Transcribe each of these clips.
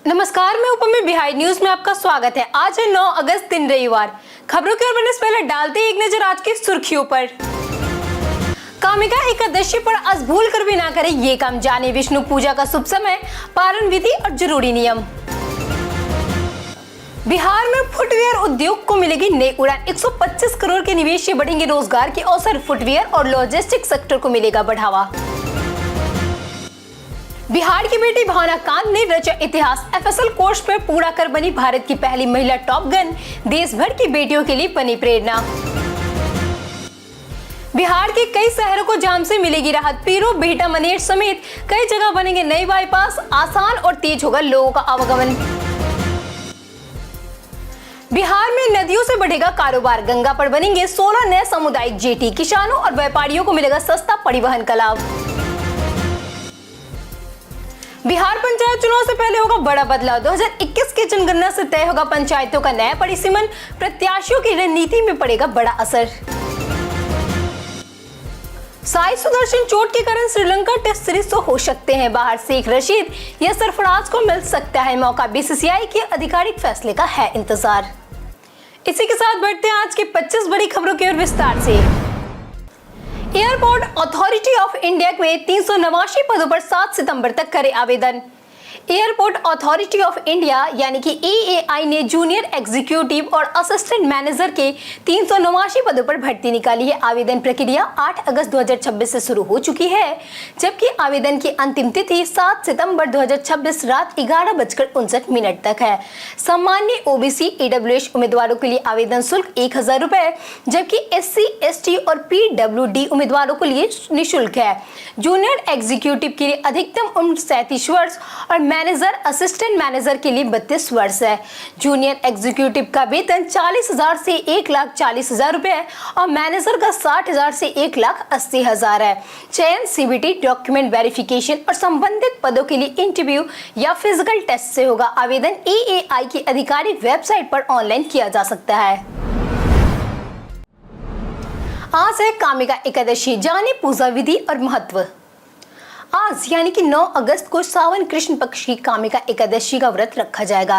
नमस्कार, मैं उपमा बिहार न्यूज में आपका स्वागत है। आज है 9 अगस्त दिन रविवार। खबरों की ओर बढ़ने से पहले डालते हैं एक नजर आज की सुर्खियों पर। कामिका एकादशी पर आज भूल कर भी ना करें ये काम, जाने विष्णु पूजा का शुभ समय, पारण विधि और जरूरी नियम। बिहार में फुटवियर उद्योग को मिलेगी नई उड़ान, 125 करोड़ के निवेश से बढ़ेंगे रोजगार के अवसर, फुटवियर और लॉजिस्टिक सेक्टर को मिलेगा बढ़ावा। बिहार की बेटी भावना कांत ने रचा इतिहास, एफएसएल कोर्स पर पूरा कर बनी भारत की पहली महिला टॉप गन, देश भर की बेटियों के लिए बनी प्रेरणा। बिहार के कई शहरों को जाम से मिलेगी राहत, पीरो, बिहटा, मनेर समेत कई जगह बनेंगे नए बाईपास, आसान और तेज होगा लोगों का आवागमन। बिहार में नदियों से बढ़ेगा कारोबार, गंगा पर बनेंगे 16 नए सामुदायिक जेटी, किसानों और व्यापारियों को मिलेगा सस्ता परिवहन का लाभ। बिहार पंचायत चुनाव से पहले होगा बड़ा बदलाव, 2021 की जनगणना से तय होगा पंचायतों का नया परिसीमन, प्रत्याशियों की रणनीति में पड़ेगा बड़ा असर। साई सुदर्शन चोट के कारण श्रीलंका टेस्ट सीरीज से हो सकते हैं बाहर, शेख रशीद या सरफराज को मिल सकता है मौका, बीसीसीआई के आधिकारिक फैसले का है इंतजार। इसी के साथ बढ़ते हैं आज की 25 बड़ी खबरों की ओर विस्तार से। एयरपोर्ट अथॉरिटी ऑफ इंडिया में 389 पदों पर 7 सितंबर तक करे आवेदन। एयरपोर्ट अथॉरिटी ऑफ इंडिया यानी कि एएआई ने जूनियर एग्जीक्यूटिव और असिस्टेंट मैनेजर के 389 पदों पर भर्ती निकाली है। आवेदन प्रक्रिया 8 अगस्त 2026 से शुरू हो चुकी है, जबकि आवेदन की अंतिम तिथि 7 सितंबर 2026 रात 11:59 तक है। सामान्य ओबीसी ईडब्ल्यूएस उम्मीदवारों के लिए आवेदन शुल्क 1000 रुपए, जबकि एससी, एसटी और पीडब्ल्यूडी उम्मीदवारों के लिए निःशुल्क है। जूनियर एग्जीक्यूटिव के लिए अधिकतम उम्र 37 वर्ष और मैनेजर, असिस्टेंट मैनेजर के लिए 32 वर्ष है। जूनियर एग्जीक्यूटिव का वेतन 40,000 से 1,40,000 रुपए और मैनेजर का 60,000 से 1,80,000 है। चयन सीबीटी, डॉक्यूमेंट वेरिफिकेशन और संबंधित पदों के लिए इंटरव्यू या फिजिकल टेस्ट से होगा। आवेदन एएआई की आधिकारिक वेबसाइट पर ऑनलाइन किया जा सकता है। आज है कामिका एकादशी, जाने पूजा विधि और महत्व। आज यानी कि 9 अगस्त को सावन कृष्ण पक्ष की कामिका एकादशी का व्रत रखा जाएगा।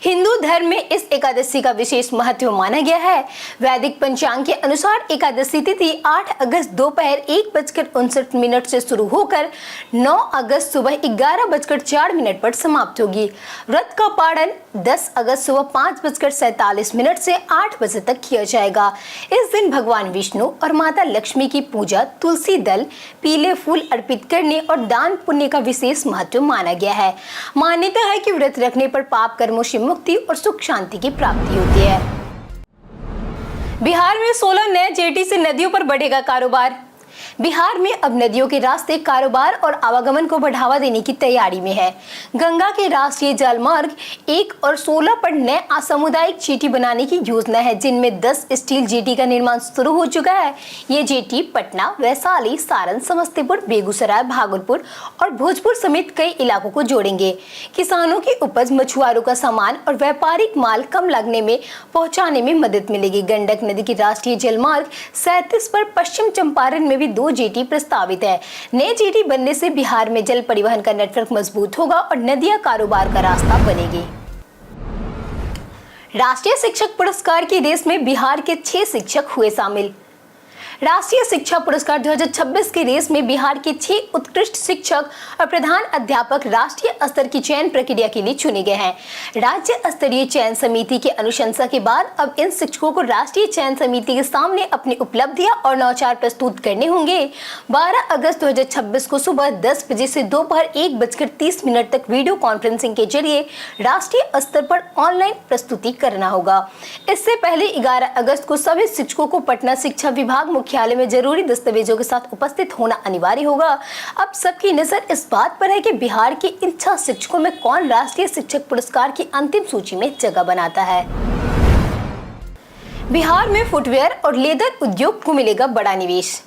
हिंदू धर्म में इस एकादशी का विशेष महत्व माना गया है। वैदिक पंचांग के अनुसार एकादशी तिथि 8 अगस्त दोपहर 1:59 से शुरू होकर 9 अगस्त सुबह 11:04 पर समाप्त होगी। व्रत का पारण 10 अगस्त सुबह 5:47 से 8 बजे तक किया जाएगा। इस दिन भगवान विष्णु और माता लक्ष्मी की पूजा, तुलसी दल, पीले फूल अर्पित करने और दान पुण्य का विशेष महत्व माना गया है। मान्यता है कि व्रत रखने पर पाप कर्मों से मुक्ति और सुख शांति की प्राप्ति होती है। बिहार में 16 नए जेटी से नदियों पर बढ़ेगा कारोबार। बिहार में अब नदियों के रास्ते कारोबार और आवागमन को बढ़ावा देने की तैयारी में है। गंगा के राष्ट्रीय जलमार्ग 1 और 16 पर नए सामुदायिक जेटी बनाने की योजना है, जिनमें 10 स्टील जेटी का निर्माण शुरू हो चुका है। ये जेटी पटना, वैशाली, सारण, समस्तीपुर, बेगूसराय, भागलपुर और भोजपुर समेत कई इलाकों को जोड़ेंगे। किसानों की उपज, मछुआरों का सामान और व्यापारिक माल कम लगने में पहुंचाने में मदद मिलेगी। गंडक नदी की राष्ट्रीय जलमार्ग 37 पर पश्चिम चंपारण में भी 2 जेटी प्रस्तावित है। नए जेटी बनने से बिहार में जल परिवहन का नेटवर्क मजबूत होगा और नदियां कारोबार का रास्ता बनेगी। राष्ट्रीय शिक्षक पुरस्कार की रेस में बिहार के 6 शिक्षक हुए शामिल। राष्ट्रीय शिक्षा पुरस्कार 2026 की रेस में बिहार के 6 उत्कृष्ट शिक्षक और प्रधान अध्यापक राष्ट्रीय स्तर की चयन प्रक्रिया के लिए चुने गए हैं। राज्य स्तरीय चयन समिति की अनुशंसा के बाद अब इन शिक्षकों को राष्ट्रीय चयन समिति के सामने अपनी उपलब्धियां और नवाचार प्रस्तुत करने होंगे। 12 अगस्त 2026 को सुबह 10 बजे से दोपहर 1:30 तक वीडियो कॉन्फ्रेंसिंग के जरिए राष्ट्रीय स्तर पर ऑनलाइन प्रस्तुति करना होगा। इससे पहले 11 अगस्त को सभी शिक्षकों को पटना शिक्षा विभाग मुख्यालय में जरूरी दस्तावेजों के साथ उपस्थित होना अनिवार्य होगा। अब सबकी नजर इस बात पर है कि बिहार के इन 6 शिक्षकों में कौन राष्ट्रीय शिक्षक पुरस्कार की अंतिम सूची में जगह बनाता है। बिहार में फुटवियर और लेदर उद्योग को मिलेगा बड़ा निवेश।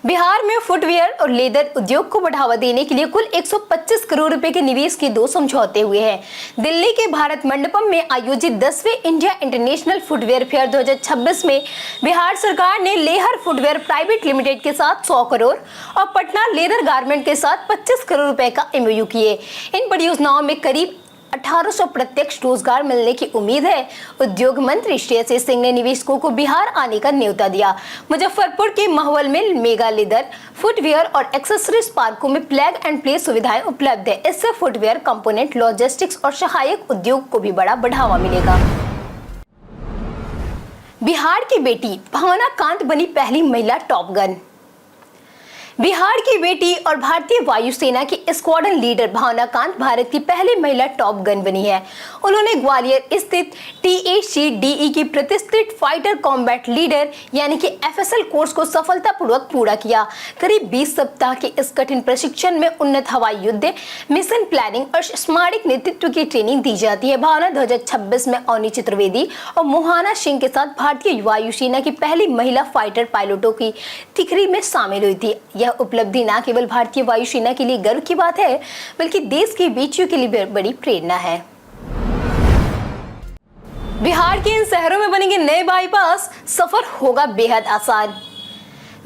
बिहार में फुटवियर और लेदर उद्योग को बढ़ावा देने के लिए कुल 125 करोड़ रुपए के निवेश के 2 समझौते हुए हैं। दिल्ली के भारत मंडपम में आयोजित 10वें इंडिया इंटरनेशनल फुटवियर फेयर 2026 में बिहार सरकार ने लेहर फुटवियर प्राइवेट लिमिटेड के साथ 100 करोड़ और पटना लेदर गारमेंट के साथ 25 करोड़ रुपए का एमओयू किए। इन परियोजनाओं में करीब 1800 प्रत्यक्ष रोजगार मिलने की उम्मीद है। उद्योग मंत्री श्रेयसी सिंह ने निवेशकों को बिहार आने का न्योता दिया। मुजफ्फरपुर के महवल में मेगा लेदर, फुटवेयर और एक्सेसरीज पार्कों में प्लग एंड प्ले सुविधाएं उपलब्ध है। इससे फुटवेयर, कंपोनेंट, लॉजिस्टिक्स और सहायक उद्योग को भी बड़ा बढ़ावा मिलेगा। बिहार की बेटी भावना कांत बनी पहली महिला टॉप गन। बिहार की बेटी और भारतीय वायुसेना की स्क्वाड्रन लीडर भावना कांत भारत की पहली महिला टॉप गन बनी है। उन्होंने ग्वालियर स्थित TACDE की प्रतिष्ठित फाइटर कॉम्बैट लीडर यानी कि FSL कोर्स को सफलतापूर्वक पूरा किया। करीब 20 सप्ताह के इस कठिन प्रशिक्षण में उन्नत हवाई युद्ध, मिशन प्लानिंग और स्मारक नेतृत्व की ट्रेनिंग दी जाती है। भावना 2026 में अवनी चतुर्वेदी और मोहना सिंह के साथ भारतीय वायुसेना की पहली महिला फाइटर पायलटों की तिकड़ी में शामिल हुई थी। यह उपलब्धि न केवल भारतीय वायुसेना के लिए गर्व की बात है, बल्कि देश की बेटियों के लिए बड़ी प्रेरणा है। बिहार के इन शहरों में बनेंगे नए बाईपास, सफर होगा बेहद आसान।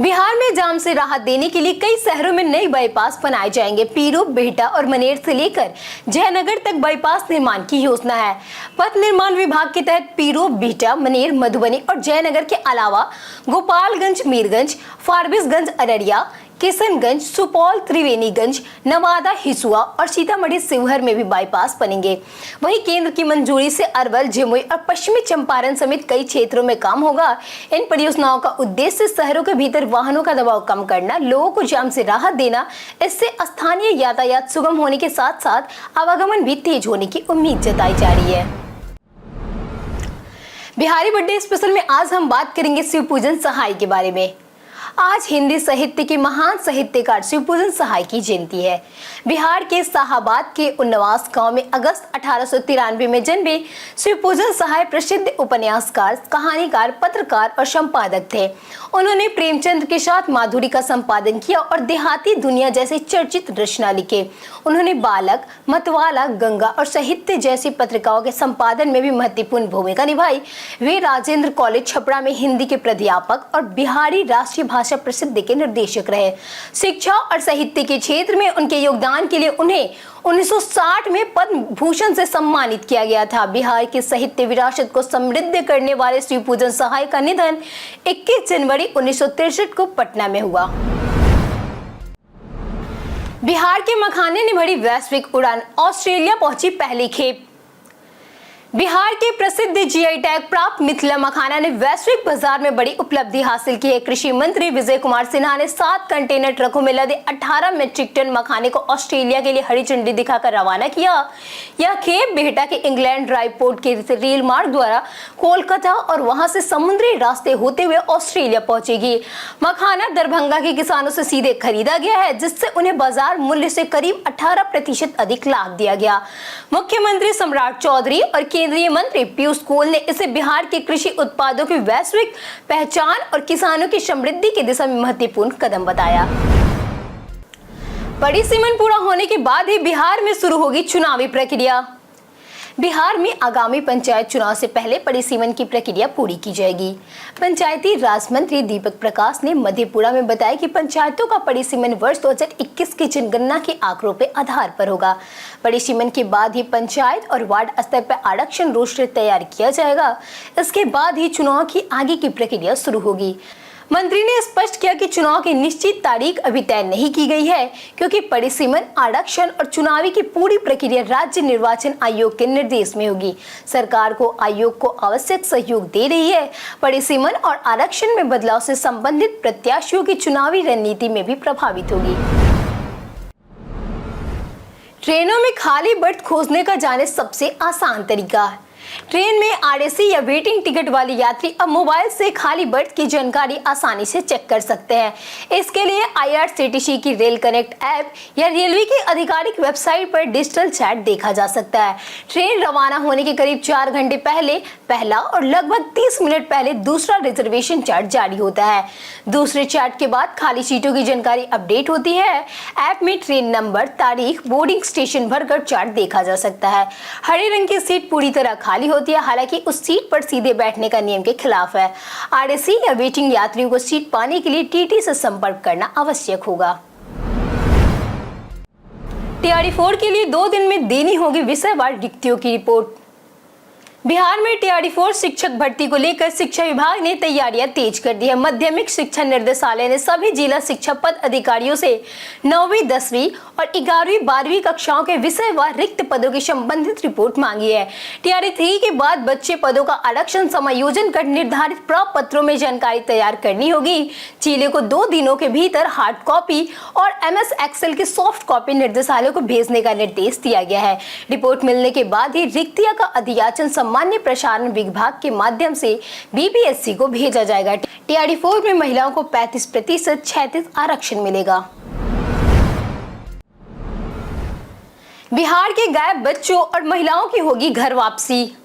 बिहार में जाम से राहत देने के लिए कई शहरों में नए बाईपास बनाए जाएंगे। पीरू, बिहटा और मनेर से लेकर जयनगर तक बाईपास निर्माण की योजना है। पथ निर्माण विभाग के तहत पीरू, बिहटा, मनेर, मधुबनी और जयनगर के अलावा गोपालगंज, मीरगंज, फारबिसगंज, अररिया, किशनगंज, सुपौल, त्रिवेणीगंज, नवादा, हिसुआ और सीतामढ़ी शिवहर में भी बाईपास बनेंगे। वहीं केंद्र की मंजूरी से अरवल, जमुई और पश्चिमी चंपारण समेत कई क्षेत्रों में काम होगा। इन परियोजनाओं का उद्देश्य शहरों के भीतर वाहनों का दबाव कम करना, लोगों को जाम से राहत देना। इससे स्थानीय यातायात सुगम होने के साथ साथ आवागमन भी तेज होने की उम्मीद जताई जा रही है। बिहारी बर्थडे स्पेशल में आज हम बात करेंगे शिवपूजन सहाय के बारे में। आज हिंदी साहित्य के महान साहित्यकार शिवपूजन सहाय की जयंती है। बिहार के शाहाबाद के उन्नवास गांव में अगस्त 1893 में जन्मे शिवपूजन सहाय प्रसिद्ध उपन्यासकार, कहानीकार, पत्रकार और संपादक थे। उन्होंने प्रेमचंद के साथ माधुरी का संपादन किया और देहाती दुनिया जैसे चर्चित रचना लिखे। उन्होंने बालक, मतवाला, गंगा और साहित्य जैसी पत्रिकाओं के संपादन में भी महत्वपूर्ण भूमिका निभाई। वे राजेंद्र कॉलेज छपरा में हिंदी के प्राध्यापक और बिहारी राष्ट्रीय भाषा प्रसिद्ध के निर्देशक रहे। शिक्षा और साहित्य के क्षेत्र में उनके योगदान के लिए उन्हें 1960 में पद्म भूषण से सम्मानित किया गया था। बिहार की साहित्य विरासत को समृद्ध करने वाले शिवपूजन सहाय का निधन 21 जनवरी 1963 को पटना में हुआ। बिहार के मखाने ने भरी वैश्विक उड़ान, ऑस्ट्रेलिया पहुंची पहली खेप। बिहार के प्रसिद्ध GI टैग प्राप्त मिथिला मखाना ने वैश्विक बाजार में बड़ी उपलब्धि हासिल की है। कृषि मंत्री विजय कुमार सिन्हा ने 7 कंटेनर ट्रकों में लदे 18 मीट्रिक टन मखाने को ऑस्ट्रेलिया के लिए हरी झंडी दिखाकर रवाना किया। यह खेप बिहटा के इंग्लैंड ड्राई पोर्ट के रेल मार्ग द्वारा कोलकाता और वहां से समुद्री रास्ते होते हुए ऑस्ट्रेलिया पहुंचेगी। मखाना दरभंगा के किसानों से सीधे खरीदा गया है, जिससे उन्हें बाजार मूल्य से करीब 18% अधिक लाभ दिया गया। मुख्यमंत्री सम्राट चौधरी और केंद्रीय मंत्री पीयूष गोयल ने इसे बिहार के कृषि उत्पादों की वैश्विक पहचान और किसानों की समृद्धि की दिशा में महत्वपूर्ण कदम बताया। बड़ी सीमन पूरा होने के बाद ही बिहार में शुरू होगी चुनावी प्रक्रिया। बिहार में आगामी पंचायत चुनाव से पहले परिसीमन की प्रक्रिया पूरी की जाएगी। पंचायती राज मंत्री दीपक प्रकाश ने मधेपुरा में बताया कि पंचायतों का परिसीमन वर्ष 2021 की जनगणना के आंकड़ों के आधार पर होगा। परिसीमन के बाद ही पंचायत और वार्ड स्तर पर आरक्षण रोस्टर तैयार किया जाएगा। इसके बाद ही चुनाव की आगे की प्रक्रिया शुरू होगी। मंत्री ने स्पष्ट किया कि चुनाव की निश्चित तारीख अभी तय नहीं की गई है, क्योंकि परिसीमन, आरक्षण और चुनावी की पूरी प्रक्रिया राज्य निर्वाचन आयोग के निर्देश में होगी। सरकार को आयोग को आवश्यक सहयोग दे रही है। परिसीमन और आरक्षण में बदलाव से संबंधित प्रत्याशियों की चुनावी रणनीति में भी प्रभावित होगी। ट्रेनों में खाली बर्थ खोजने का जाने सबसे आसान तरीका। ट्रेन में RAC या वेटिंग टिकट वाले यात्री अब मोबाइल से खाली बर्थ की जानकारी आसानी से चेक कर सकते हैं। इसके लिए IRCTC की रेल कनेक्ट ऐप या रेलवे की आधिकारिक वेबसाइट पर डिजिटल चैट देखा जा सकता है। ट्रेन रवाना होने के करीब 4 घंटे पहले पहला और लगभग 30 मिनट पहले दूसरा रिजर्वेशन चार्ट जारी होता है। दूसरे चार्ट के बाद खाली सीटों की जानकारी अपडेट होती है। ऐप में ट्रेन नंबर, तारीख, बोर्डिंग स्टेशन भरकर चार्ट देखा जा सकता है। हरे रंग की सीट पूरी तरह खाली होती है, हालांकि उस सीट पर सीधे बैठने का नियम के खिलाफ है। RAC या वेटिंग यात्रियों को सीट पाने के लिए TT से संपर्क करना आवश्यक होगा। TRD4 के लिए 2 दिन में देनी होगी विषयवार रिक्तियों की रिपोर्ट। बिहार में TRD4 शिक्षक भर्ती को लेकर शिक्षा विभाग ने तैयारियां तेज कर दी है। माध्यमिक शिक्षा निर्देशालय ने सभी जिला शिक्षा पद अधिकारियों से 9वीं, 10वीं और 11वीं, 12वीं कक्षाओं के विषयवार रिक्त पदों की संबंधित रिपोर्ट मांगी है। TRD3 के बाद बच्चे पदों का आरक्षण समायोजन कर निर्धारित प्रपत्रों में जानकारी तैयार करनी होगी। जिले को 2 दिनों के भीतर हार्ड कॉपी और MS एक्सेल की सॉफ्ट कॉपी निर्देशालय को भेजने का निर्देश दिया गया है। रिपोर्ट मिलने के बाद ही रिक्तियां का अधियाचन सामान्य प्रसारण विभाग के माध्यम से BPSC को भेजा जाएगा। TRD4 में महिलाओं को 35% क्षैतिज आरक्षण मिलेगा। बिहार के गायब बच्चों और महिलाओं की होगी घर वापसी।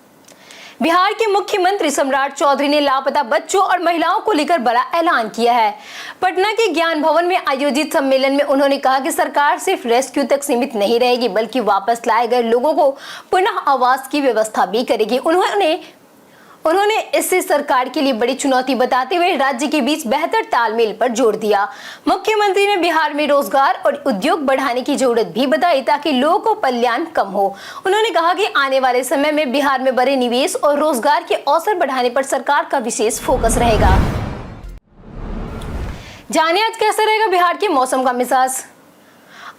बिहार के मुख्यमंत्री सम्राट चौधरी ने लापता बच्चों और महिलाओं को लेकर बड़ा ऐलान किया है। पटना के ज्ञान भवन में आयोजित सम्मेलन में उन्होंने कहा कि सरकार सिर्फ रेस्क्यू तक सीमित नहीं रहेगी, बल्कि वापस लाए गए लोगों को पुनः आवास की व्यवस्था भी करेगी। उन्होंने इसे सरकार के लिए बड़ी चुनौती बताते हुए राज्य के बीच बेहतर तालमेल पर जोर दिया। मुख्यमंत्री ने बिहार में रोजगार और उद्योग बढ़ाने की जरूरत भी बताई ताकि लोगों को पलायन कम हो। उन्होंने कहा कि आने वाले समय में बिहार में बड़े निवेश और रोजगार के अवसर बढ़ाने पर सरकार का विशेष फोकस रहेगा। जानिए आज कैसा रहेगा बिहार के मौसम का मिजाज।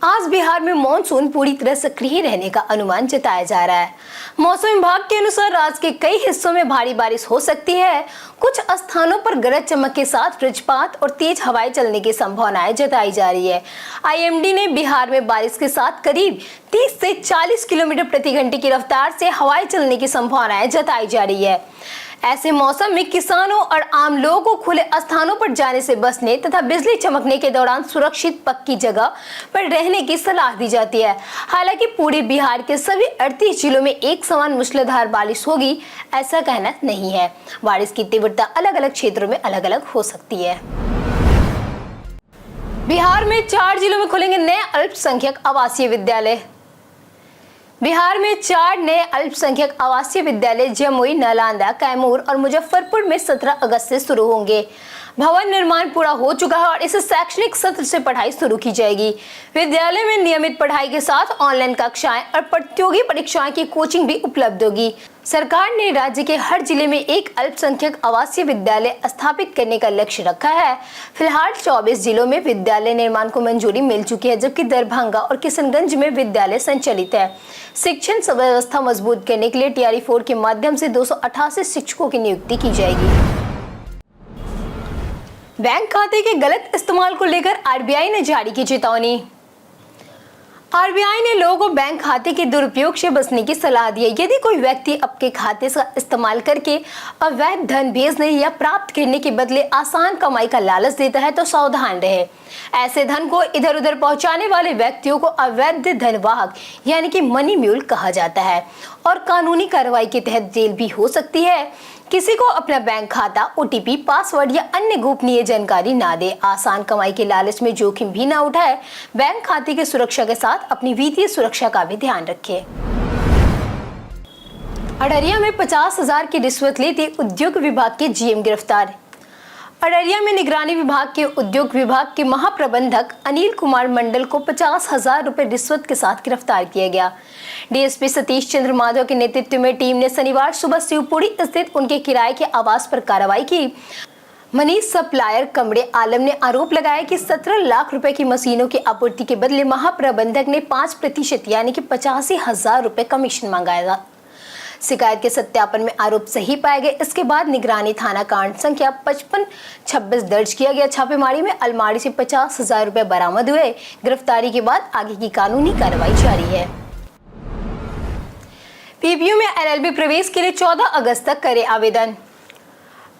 आज बिहार में मानसून पूरी तरह सक्रिय रहने का अनुमान जताया जा रहा है। मौसम विभाग के अनुसार राज्य के कई हिस्सों में भारी बारिश हो सकती है। कुछ स्थानों पर गरज चमक के साथ वज्रपात और तेज हवाएं चलने की संभावनाएं जताई जा रही है। IMD ने बिहार में बारिश के साथ करीब 30 से 40 किलोमीटर प्रति घंटे की रफ्तार से हवाएं चलने की संभावनाएं जताई जा रही है। ऐसे मौसम में किसानों और आम लोगों को खुले स्थानों पर जाने से बचने तथा बिजली चमकने के दौरान सुरक्षित पक्की जगह पर रहने की सलाह दी जाती है। हालांकि पूरे बिहार के सभी 38 जिलों में एक समान मूसलाधार बारिश होगी ऐसा कहना नहीं है। बारिश की तीव्रता अलग अलग क्षेत्रों में अलग अलग हो सकती है। बिहार में 4 जिलों में खुलेंगे नए अल्पसंख्यक आवासीय विद्यालय। बिहार में 4 नए अल्पसंख्यक आवासीय विद्यालय जमुई, नालंदा, कैमूर और मुजफ्फरपुर में 17 अगस्त से शुरू होंगे। भवन निर्माण पूरा हो चुका है और इस शैक्षणिक सत्र से पढ़ाई शुरू की जाएगी। विद्यालय में नियमित पढ़ाई के साथ ऑनलाइन कक्षाएं और प्रतियोगी परीक्षाएं की कोचिंग भी उपलब्ध होगी। सरकार ने राज्य के हर जिले में एक अल्पसंख्यक आवासीय विद्यालय स्थापित करने का लक्ष्य रखा है। फिलहाल 24 जिलों में विद्यालय निर्माण को मंजूरी मिल चुकी है, जबकि दरभंगा और किशनगंज में विद्यालय संचालित है। शिक्षण व्यवस्था मजबूत करने के लिए TRD4 के माध्यम से 288 शिक्षकों की नियुक्ति की जाएगी। बैंक खाते के गलत इस्तेमाल को लेकर RBI ने जारी की चेतावनी। RBI ने लोगों को बैंक खाते के दुरुपयोग से बचने की सलाह दी है। यदि कोई व्यक्ति आपके खाते का इस्तेमाल करके अवैध धन भेजने या प्राप्त करने के बदले आसान कमाई का लालच देता है तो सावधान रहे। ऐसे धन को इधर उधर पहुंचाने वाले व्यक्तियों को अवैध धनवाहक यानी कि मनी म्यूल कहा जाता है और कानूनी कार्रवाई के तहत जेल भी हो सकती है। किसी को अपना बैंक खाता, OTP, पासवर्ड या अन्य गोपनीय जानकारी ना दे। आसान कमाई के लालच में जोखिम भी ना उठाए। बैंक खाते की सुरक्षा के साथ अपनी वित्तीय सुरक्षा का भी ध्यान रखें। अररिया में 50,000 की रिश्वत लेते उद्योग विभाग के GM गिरफ्तार। अररिया में निगरानी विभाग के उद्योग विभाग के महाप्रबंधक अनिल कुमार मंडल को 50,000 रुपए रिश्वत के साथ गिरफ्तार किया गया। DSP सतीश चंद्र माधव के नेतृत्व में टीम ने शनिवार सुबह शिवपुरी स्थित उनके किराए के आवास पर कार्रवाई की। मनी सप्लायर कमरे आलम ने आरोप लगाया कि 17 लाख रुपए की मशीनों की आपूर्ति के बदले महाप्रबंधक ने 5% यानी कि 85,000 रुपए कमीशन मांगा था। शिकायत के सत्यापन में आरोप सही पाए गए। इसके बाद निगरानी थाना कांड संख्या 5526 दर्ज किया गया। छापेमारी में अलमारी से 50,000 रुपए बरामद हुए। गिरफ्तारी के बाद आगे की कानूनी कार्रवाई जारी है। PPU में LLB प्रवेश के लिए 14 अगस्त तक करे आवेदन।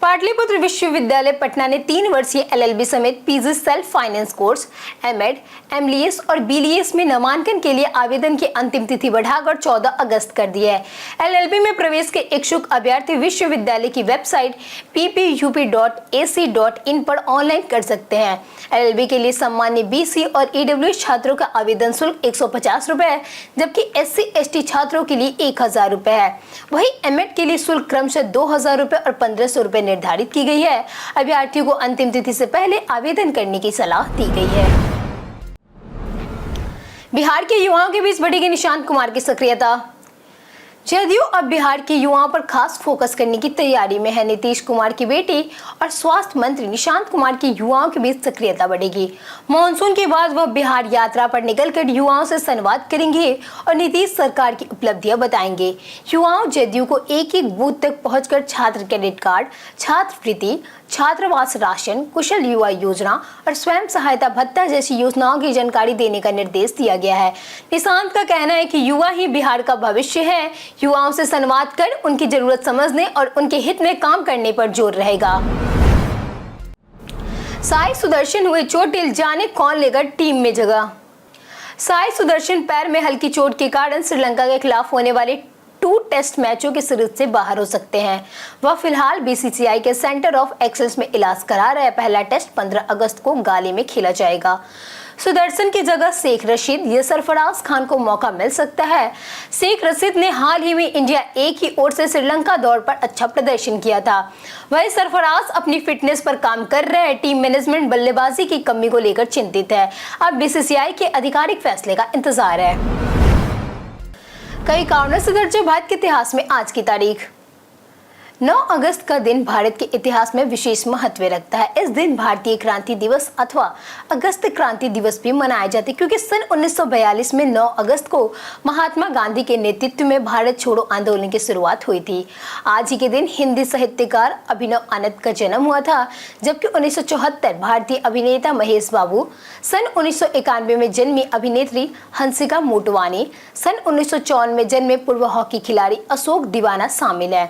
पाटलिपुत्र विश्वविद्यालय पटना ने 3 वर्षीय LLB समेत PG self finance course, MAd, MLES और BLES में नामांकन के लिए आवेदन की अंतिम तिथि बढ़ाकर 14 अगस्त कर दी है। LLB में प्रवेश के इच्छुक अभ्यर्थी विश्वविद्यालय की वेबसाइट ppup.ac.in पर ऑनलाइन कर सकते हैं। LLB के लिए सामान्य BC और EWS छात्रों का आवेदन शुल्क 150 रुपए है, जबकि SC/ST छात्रों के लिए 1000 रुपए है। वहीं MAd के लिए शुल्क क्रमशः 2000 रुपए और 1500 रुपए निर्धारित की गई है। अभ्यर्थियों को अंतिम तिथि से पहले आवेदन करने की सलाह दी गई है। बिहार के युवाओं के बीच बढ़ेगी निशांत कुमार की सक्रियता। जदयू अब बिहार के युवाओं पर खास फोकस करने की तैयारी में है। नीतीश कुमार की बेटी और स्वास्थ्य मंत्री निशांत कुमार की युवाओं के बीच सक्रियता बढ़ेगी। मानसून के बाद वह बिहार यात्रा पर निकलकर युवाओं से संवाद करेंगे और नीतीश सरकार की उपलब्धियां बताएंगे। युवाओं जदयू को एक एक बूथ तक पहुंचकर छात्र क्रेडिट कार्ड, छात्रवृत्ति, छात्रावास राशन, कुशल युवा योजना और स्वयं सहायता भत्ता जैसी योजनाओं की जानकारी देने का निर्देश दिया गया है। निशांत का कहना है कि युवा ही बिहार का भविष्य है। युवाओं से संवाद कर उनकी जरूरत समझने और उनके हित में काम करने पर जोर रहेगा। साई सुदर्शन हुए चोटिल, जाने कौन लेगा टीम में जगह। साई सुदर्शन पैर में हल्की चोट के कारण श्रीलंका के खिलाफ होने वाले 2 टेस्ट मैचों की सीरीज से बाहर हो सकते हैं। वह फिलहाल बीसीसीआई के सेंटर ऑफ एक्सेलेंस में इलाज करा रहे हैं। पहला टेस्ट 15 अगस्त को गाले में खेला जाएगा। सुदर्शन की जगह शेख रशीद या सरफराज खान को मौका मिल सकता है। शेख रशीद ने हाल ही में इंडिया ए की ओर से श्रीलंका दौर पर अच्छा प्रदर्शन किया था। वहीं सरफराज अपनी फिटनेस पर काम कर रहे हैं। टीम मैनेजमेंट बल्लेबाजी की कमी को लेकर चिंतित है। अब बीसीसीआई के आधिकारिक फैसले का इंतजार है। कई कारणों से दर्ज भारत के इतिहास में आज की तारीख। 9 अगस्त का दिन भारत के इतिहास में विशेष महत्व रखता है। इस दिन भारतीय क्रांति दिवस अथवा अगस्त क्रांति दिवस भी मनाया जाता है, क्योंकि सन 1942 में 9 अगस्त को महात्मा गांधी के नेतृत्व में भारत छोड़ो आंदोलन की शुरुआत हुई थी। आज ही के दिन हिंदी साहित्यकार अभिनव आनंद का जन्म हुआ था, जबकि 1974 भारतीय अभिनेता महेश बाबू, सन 1991 में जन्मी अभिनेत्री हंसिका मोटवानी, सन 1954 में जन्मे पूर्व हॉकी खिलाड़ी अशोक दीवाना शामिल है।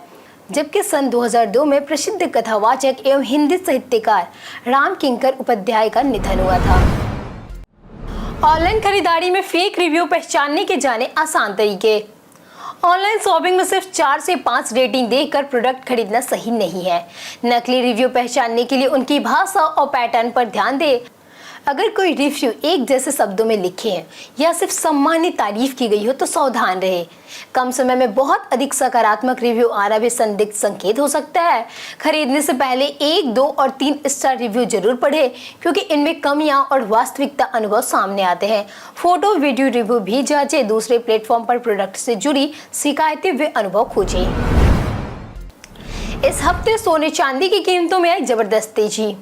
जबकि सन 2002 में प्रसिद्ध कथावाचक एवं हिंदी साहित्यकार राम किंकर उपाध्याय का निधन हुआ था। ऑनलाइन खरीदारी में फेक रिव्यू पहचानने के जाने आसान तरीके। ऑनलाइन शॉपिंग में सिर्फ 4 से 5 रेटिंग देखकर प्रोडक्ट खरीदना सही नहीं है। नकली रिव्यू पहचानने के लिए उनकी भाषा और पैटर्न पर ध्यान दें। अगर कोई रिव्यू एक जैसे शब्दों में लिखे हैं या सिर्फ सम्मानित तारीफ की गई हो तो सावधान रहे। कम समय में बहुत अधिक सकारात्मक रिव्यू आना भी संदिग्ध संकेत हो सकता है। खरीदने से पहले 1, 2 और 3 स्टार रिव्यू जरूर पढ़ें, क्योंकि इनमें कमियां और वास्तविकता अनुभव सामने आते हैं। फोटो वीडियो रिव्यू भी जांचें। दूसरे प्लेटफॉर्म पर प्रोडक्ट से जुड़ी शिकायतें व अनुभव खोजें। इस हफ्ते सोने चांदी की कीमतों में आई जबरदस्त तेजी।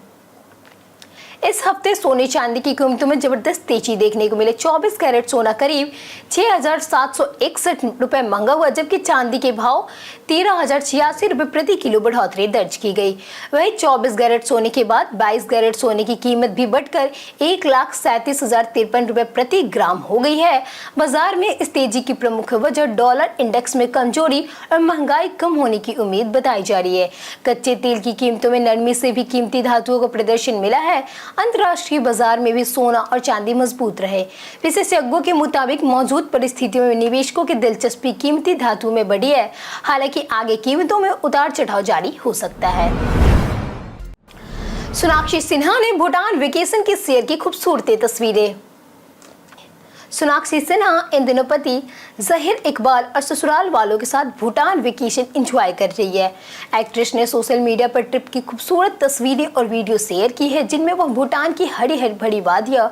इस हफ्ते सोने चांदी की कीमतों में जबरदस्त तेजी देखने को मिले। 24 कैरेट सोना करीब 6,761 रुपए महंगा हुआ, जबकि चांदी के भाव 13,086 रुपए प्रति किलो बढ़ोतरी दर्ज की गई। वहीं 24 कैरेट सोने के बाद 22 कैरेट सोने की कीमत भी बढ़कर 1,37,053 रुपए प्रति ग्राम हो गई है। बाजार में इस तेजी की प्रमुख वजह डॉलर इंडेक्स में कमजोरी और महंगाई कम होने की उम्मीद बताई जा रही है। कच्चे तेल की कीमतों में नरमी से भी कीमती धातुओं को प्रदर्शन मिला है। अंतर्राष्ट्रीय बाजार में भी सोना और चांदी मजबूत रहे। विशेषज्ञों के मुताबिक मौजूद परिस्थितियों में निवेशकों की दिलचस्पी कीमती धातु में बढ़ी है। हालांकि आगे कीमतों में उतार चढ़ाव जारी हो सकता है। सोनाक्षी सिन्हा ने भूटान वेकेशन की शेयर की खूबसूरत तस्वीरें। सोनाक्षी सिन्हा इन दिनों पति जहीर इकबाल और ससुराल वालों के साथ भूटान वेकेशन एंजॉय कर रही है। एक्ट्रेस ने सोशल मीडिया पर ट्रिप की खूबसूरत तस्वीरें और वीडियो शेयर की है, जिनमें वह भूटान की हरी भरी वादियां,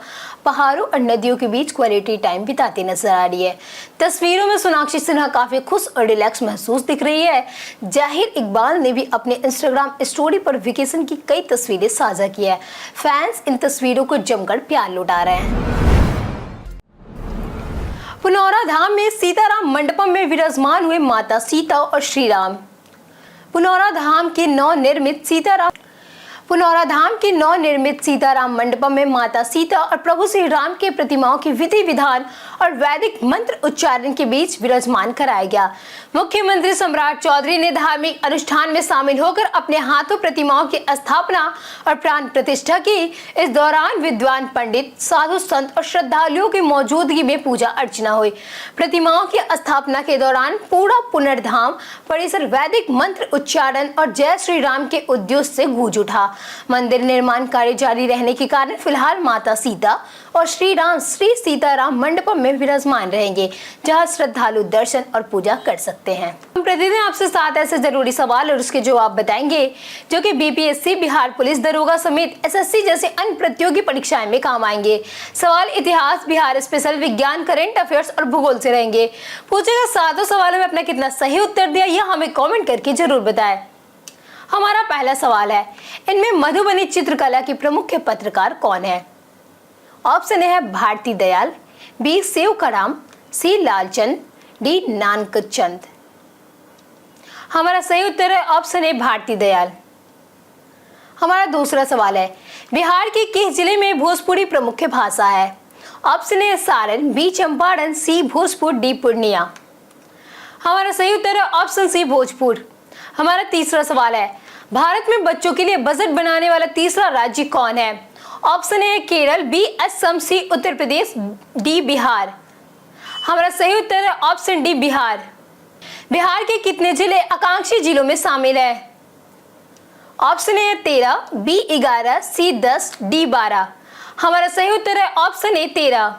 पहाड़ों और नदियों के बीच क्वालिटी टाइम बिताती नजर आ रही है। तस्वीरों में सोनाक्षी सिन्हा काफी खुश और रिलैक्स महसूस दिख रही है। जहीर इकबाल ने भी अपने इंस्टाग्राम स्टोरी पर वेकेशन की कई तस्वीरें साझा की है। फैंस इन तस्वीरों को जमकर प्यार लुटा रहे हैं। पुनौरा धाम में सीताराम मंडपम में विराजमान हुए माता सीता और श्री राम। पुनौरा धाम के नवनिर्मित सीताराम मंडपम में माता सीता और प्रभु श्री राम के प्रतिमाओं की विधि विधान और वैदिक मंत्र उच्चारण के बीच विराजमान कराया गया। मुख्यमंत्री सम्राट चौधरी ने धार्मिक अनुष्ठान में शामिल होकर अपने हाथों प्रतिमाओं की स्थापना और प्राण प्रतिष्ठा की। इस दौरान विद्वान पंडित, साधु संत और श्रद्धालुओं की मौजूदगी में पूजा अर्चना हुई। प्रतिमाओं की स्थापना के दौरान पूरा पुनर्धाम परिसर वैदिक मंत्र उच्चारण और जय श्री राम के उद्देश्य से गूंज उठा। मंदिर निर्माण कार्य जारी रहने के कारण फिलहाल माता सीता और श्री राम श्री सीताराम मंडपम में विराजमान रहेंगे, जहां श्रद्धालु दर्शन और पूजा कर सकते हैं। हम प्रतिदिन आपसे 7 ऐसे जरूरी सवाल और उसके जवाब बताएंगे जो कि बीपीएससी, बिहार पुलिस दरोगा समेत एसएससी जैसे अन्य प्रतियोगी परीक्षाएं में काम आएंगे। सवाल इतिहास, बिहार स्पेशल, विज्ञान, करंट अफेयर्स और भूगोल से रहेंगे। पूछेगा 7 सवालों में अपना कितना सही उत्तर दिया यह हमें कमेंट करके जरूर बताएं। हमारा पहला सवाल है, इनमें मधुबनी चित्रकला की प्रमुख पत्रकार कौन है? ऑप्शन है भारती दयाल, बी सेवकाराम, सी लालचंद, डी नानकचंद। हमारा सही उत्तर है ऑप्शन है भारती दयाल। हमारा दूसरा सवाल है, बिहार के किस जिले में भोजपुरी प्रमुख भाषा है? ऑप्शन है सारण, बी चंपारण, सी भोजपुर, डी पूर्णिया। हमारा सही उत्तर है ऑप्शन सी भोजपुर। हमारा तीसरा सवाल है, भारत में बच्चों के लिए बजट बनाने वाला तीसरा राज्य कौन है? Option A Kerala, B Assam, C Uttar Pradesh, D Bihar. हमारा सही उत्तर है ऑप्शन डी बिहार। बिहार के कितने जिले आकांक्षी जिलों में शामिल है? Option A 13, B 11, C 10, D 12। हमारा सही उत्तर है ऑप्शन ए 13।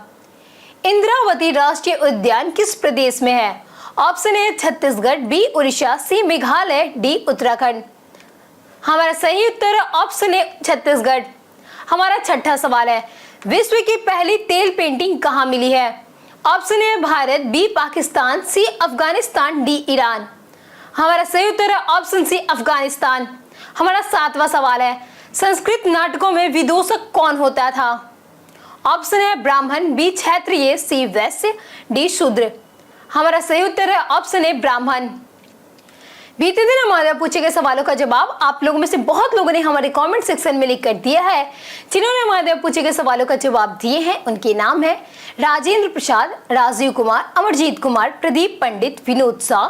इंद्रावती राष्ट्रीय उद्यान किस प्रदेश में है? Option A Chhattisgarh, B Orissa, C Meghalaya, D Uttarakhand. हमारा सही उत्तर है ऑप्शन ए छत्तीसगढ़। हमारा छठा सवाल है, विश्व की पहली तेल पेंटिंग कहाँ मिली है? Option A Bharat, B Pakistan, C Afghanistan, D Iran. हमारा सही उत्तर है ऑप्शन सी अफगानिस्तान। हमारा 7वां सवाल है, संस्कृत नाटकों में विदूषक कौन होता था? ऑप्शन है ब्राह्मण, बी क्षत्रिय, सी वैश्य, डी शूद्र। हमारा सही उत्तर है ऑप्शन ए ब्राह्मण। बीते दिन हमारे पूछे गए सवालों का जवाब आप लोगों में से बहुत लोगों ने हमारे कमेंट सेक्शन में लिख कर दिया है। जिन्होंने हमारे पूछे गए सवालों का जवाब दिए हैं उनके नाम है राजेंद्र प्रसाद, राजीव कुमार, अमरजीत कुमार, प्रदीप पंडित, विनोद शाह,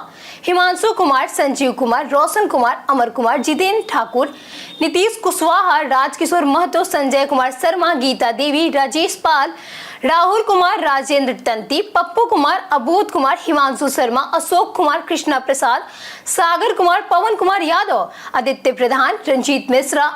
हिमांशु कुमार, संजीव कुमार, रोशन कुमार, अमर कुमार, जितेंद्र ठाकुर, नीतीश कुशवाहा, राजकिशोर महतो, संजय कुमार शर्मा, गीता देवी, राजेश पाल, राहुल कुमार, राजेंद्र तंती, पप्पू कुमार, अबोध कुमार, हिमांशु शर्मा, अशोक कुमार, कृष्णा प्रसाद, सागर कुमार, पवन कुमार यादव, आदित्य प्रधान, रंजीत मिश्रा,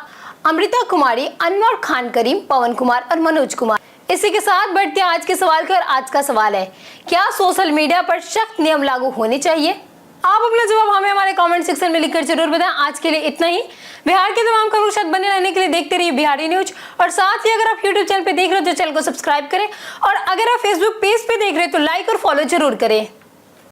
अमृता कुमारी, अनवर खान करीम, पवन कुमार और मनोज कुमार। इसी के साथ बढ़ते हैं आज के सवाल पर। आज का सवाल है, क्या सोशल मीडिया पर सख्त नियम लागू होने चाहिए? आप अपना जवाब हमें हमारे कमेंट सेक्शन में लिखकर जरूर बताएं। आज के लिए इतना ही। बिहार के तमाम खबरों के साथ बने रहने के लिए देखते रहिए बिहारी न्यूज। और साथ ही अगर आप यूट्यूब चैनल पे देख रहे हो तो चैनल को सब्सक्राइब करें और अगर आप फेसबुक पेज पे देख रहे हो तो लाइक और फॉलो जरूर करें।